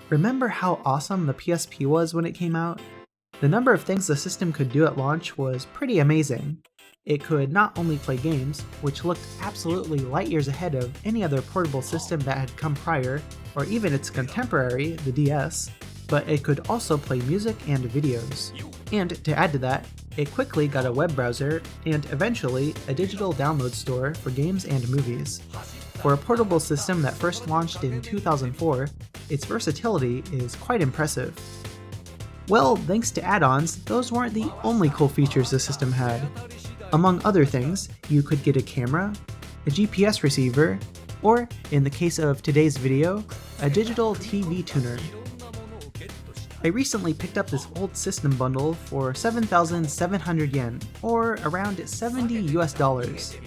Remember how awesome the PSP was when it came out? The number of things the system could do at launch was pretty amazing. It could not only play games, which looked absolutely light years ahead of any other portable system that had come prior, or even its contemporary, the DS, but it could also play music and videos. And to add to that, it quickly got a web browser and eventually a digital download store for games and movies. For a portable system that first launched in 2004, its versatility is quite impressive. Well, thanks to add-ons, those weren't the only cool features the system had. Among other things, you could get a camera, a GPS receiver, or, in the case of today's video, a digital TV tuner. I recently picked up this old system bundle for 7,700 yen, or around 70 US dollars.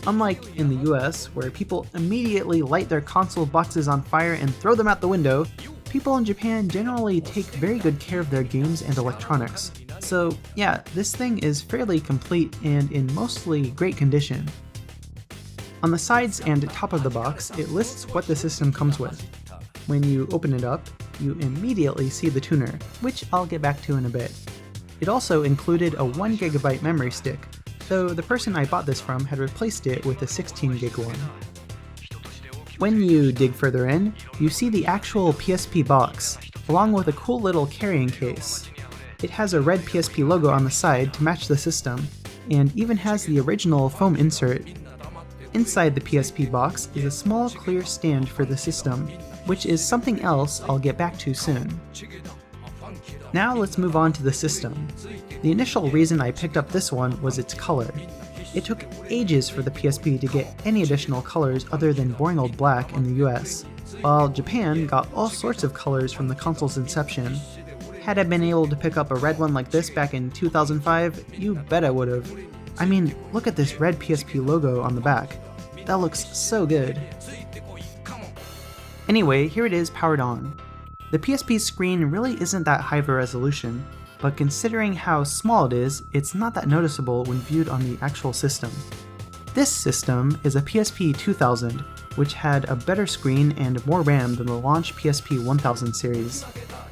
Unlike in the US, where people immediately light their console boxes on fire and throw them out the window, people in Japan generally take very good care of their games and electronics. So yeah, this thing is fairly complete and in mostly great condition. On the sides and top of the box, it lists what the system comes with. When you open it up, you immediately see the tuner, which I'll get back to in a bit. It also included a 1GB memory stick, though the person I bought this from had replaced it with a 16GB one. When you dig further in, you see the actual PSP box, along with a cool little carrying case. It has a red PSP logo on the side to match the system, and even has the original foam insert. Inside the PSP box is a small clear stand for the system, which is something else I'll get back to soon. Now let's move on to the system. The initial reason I picked up this one was its color. It took ages for the PSP to get any additional colors other than boring old black in the US, while Japan got all sorts of colors from the console's inception. Had I been able to pick up a red one like this back in 2005, you bet I would've. I mean, look at this red PSP logo on the back. That looks so good. Anyway, here it is powered on. The PSP's screen really isn't that high of a resolution, but considering how small it is, it's not that noticeable when viewed on the actual system. This system is a PSP 2000, which had a better screen and more RAM than the launch PSP 1000 series.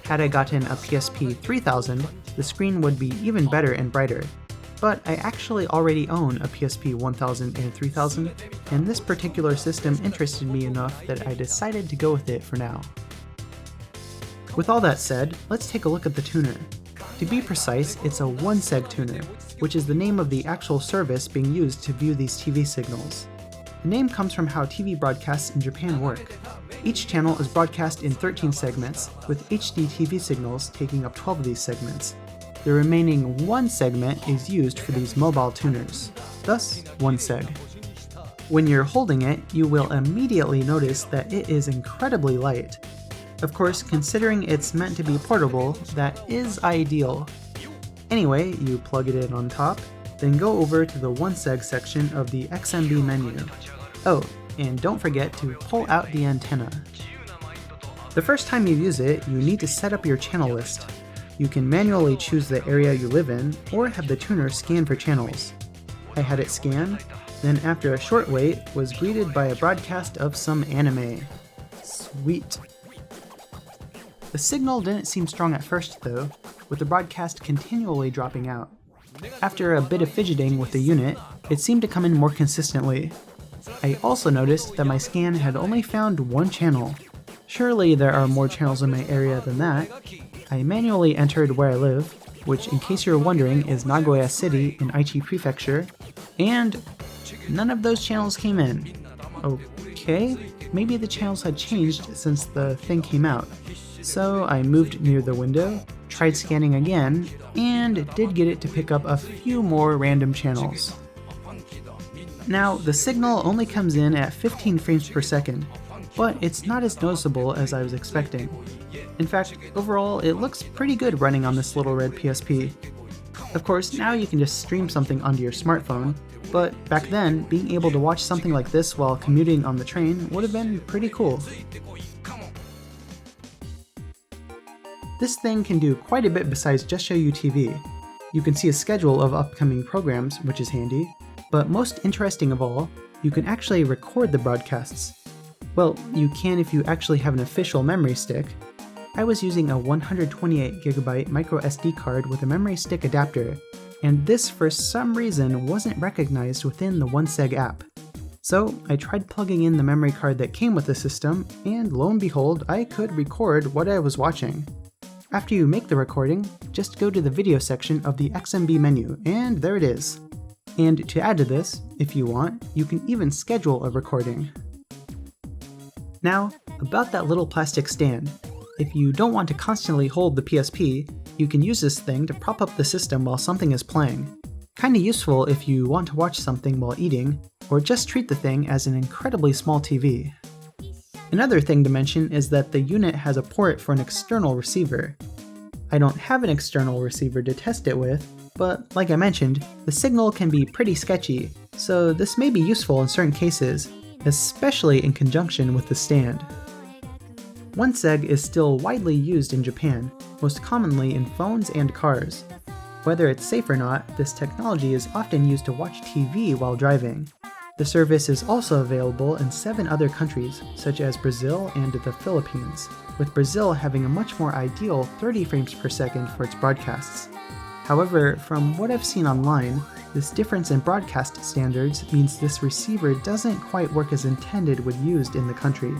Had I gotten a PSP 3000, the screen would be even better and brighter. But I actually already own a PSP 1000 and 3000, and this particular system interested me enough that I decided to go with it for now. With all that said, let's take a look at the tuner. To be precise, it's a 1seg tuner, which is the name of the actual service being used to view these TV signals. The name comes from how TV broadcasts in Japan work. Each channel is broadcast in 13 segments, with HD TV signals taking up 12 of these segments. The remaining 1 segment is used for these mobile tuners, thus 1seg. When you're holding it, you will immediately notice that it is incredibly light. Of course, considering it's meant to be portable, that is ideal. Anyway, you plug it in on top, then go over to the 1seg section of the XMB menu. Oh, and don't forget to pull out the antenna. The first time you use it, you need to set up your channel list. You can manually choose the area you live in, or have the tuner scan for channels. I had it scan, then after a short wait, was greeted by a broadcast of some anime. Sweet. The signal didn't seem strong at first though, with the broadcast continually dropping out. After a bit of fidgeting with the unit, it seemed to come in more consistently. I also noticed that my scan had only found 1 channel. Surely there are more channels in my area than that. I manually entered where I live, which in case you're wondering is Nagoya City in Aichi Prefecture, and none of those channels came in. Okay, maybe the channels had changed since the thing came out. So I moved near the window, tried scanning again, and did get it to pick up a few more random channels. Now, the signal only comes in at 15 frames per second, but it's not as noticeable as I was expecting. In fact, overall, it looks pretty good running on this little red PSP. Of course, now you can just stream something onto your smartphone, but back then, being able to watch something like this while commuting on the train would have been pretty cool. This thing can do quite a bit besides just show you TV. You can see a schedule of upcoming programs, which is handy, but most interesting of all, you can actually record the broadcasts. Well, you can if you actually have an official memory stick. I was using a 128GB micro SD card with a memory stick adapter, and this for some reason wasn't recognized within the OneSeg app. So I tried plugging in the memory card that came with the system, and lo and behold, I could record what I was watching. After you make the recording, just go to the video section of the XMB menu, and there it is. And to add to this, if you want, you can even schedule a recording. Now, about that little plastic stand. If you don't want to constantly hold the PSP, you can use this thing to prop up the system while something is playing. Kinda useful if you want to watch something while eating, or just treat the thing as an incredibly small TV. Another thing to mention is that the unit has a port for an external receiver. I don't have an external receiver to test it with, but like I mentioned, the signal can be pretty sketchy, so this may be useful in certain cases, especially in conjunction with the stand. OneSeg is still widely used in Japan, most commonly in phones and cars. Whether it's safe or not, this technology is often used to watch TV while driving. The service is also available in 7 other countries, such as Brazil and the Philippines, with Brazil having a much more ideal 30 frames per second for its broadcasts. However, from what I've seen online, this difference in broadcast standards means this receiver doesn't quite work as intended when used in the country.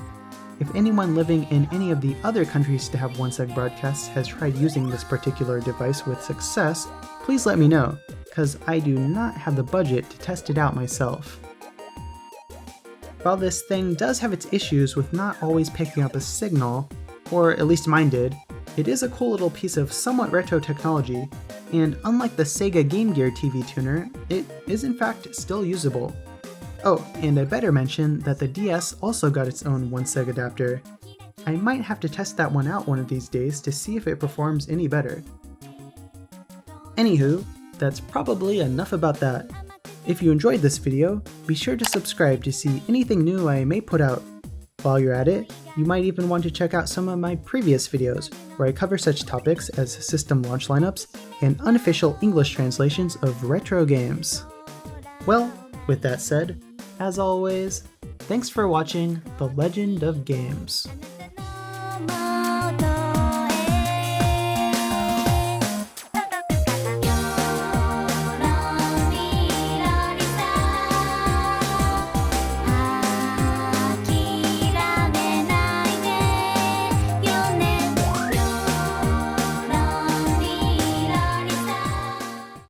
If anyone living in any of the other countries to have OneSeg broadcasts has tried using this particular device with success, please let me know, because I do not have the budget to test it out myself. While this thing does have its issues with not always picking up a signal, or at least mine did, it is a cool little piece of somewhat retro technology, and unlike the Sega Game Gear TV tuner, it is in fact still usable. Oh, and I better mention that the DS also got its own OneSeg adapter. I might have to test that one out one of these days to see if it performs any better. Anywho, that's probably enough about that. If you enjoyed this video, be sure to subscribe to see anything new I may put out. While you're at it, you might even want to check out some of my previous videos, where I cover such topics as system launch lineups and unofficial English translations of retro games. Well, with that said, as always, thanks for watching The Legend of Games.